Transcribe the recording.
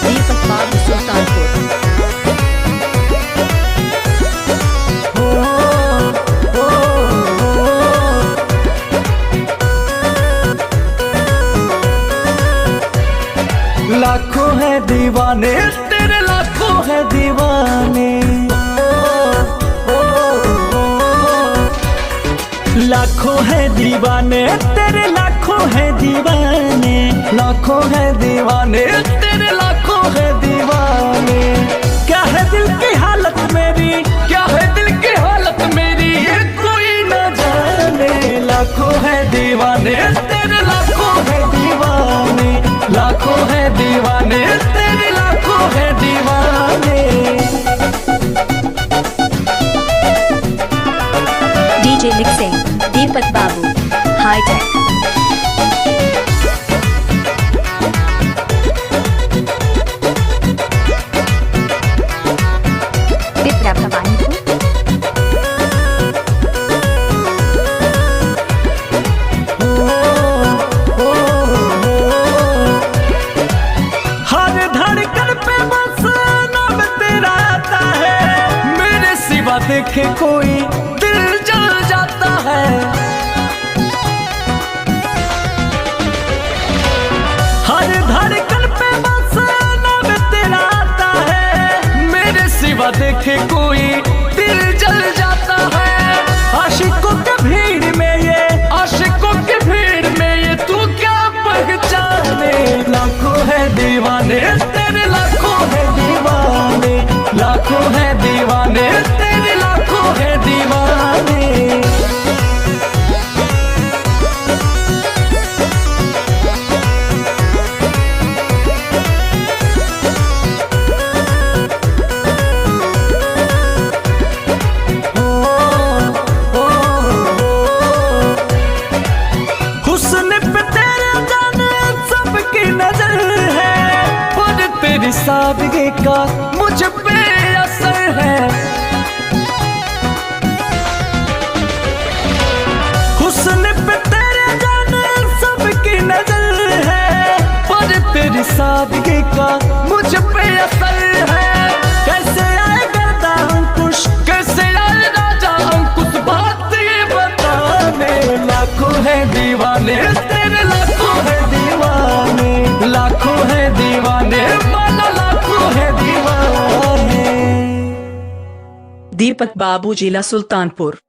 दीपक बाबू सुल्तानपुर। लाखों है दीवाने तेरे, लाखों है दीवाने। लाखों है दीवाने तेरे, लाखों है दीवाने। लाखों है दीवाने तेरे, लाखों है दीवाने। क्या है दिल की हालत मेरी, क्या है दिल की हालत मेरी, ये कोई न जाने। लाखों है दीवाने तेरे, लाखों है दीवाने। लाखों है दीवाने तेरे, लाखों है दीवाने। डीजे मिक्सिंग दीपक बाबू हाईटेक। पिपरा भवानीपुर। हर धड़कन पे बस नाम तेरा आता है, मेरे सिवा देखे कोई दिल जल जाता है। हर धड़कन पे बस नाम तेरा आता है, मेरे सिवा देखे कोई दिल जल जाता है। आशिकों के भीड़ में ये, आशिकों के भीड़ में ये तू क्या पहचाने। लाखों है दीवाने तेरे, लाखों है दीवाने। लाखों है दीवाने तेरे, लाखों है दीवाने। हुस्न पे तेरे जाने सबकी नजर है, और तेरी सादगी का मुझ पे असर है। हुस्न पे तेरे जाने सबकी नजर है, और तेरी सादगी का मुझ पे असर है। कैसे आए गर्दा अंकुश, कैसे आए राजा अंकुश, बात ये बताने। लाखों है दीवाने तेरे, लाखों है दीवाने। लाखों है दीवाने माना, लाखों है दीवाने। दीपक बाबू जिला सुल्तानपुर।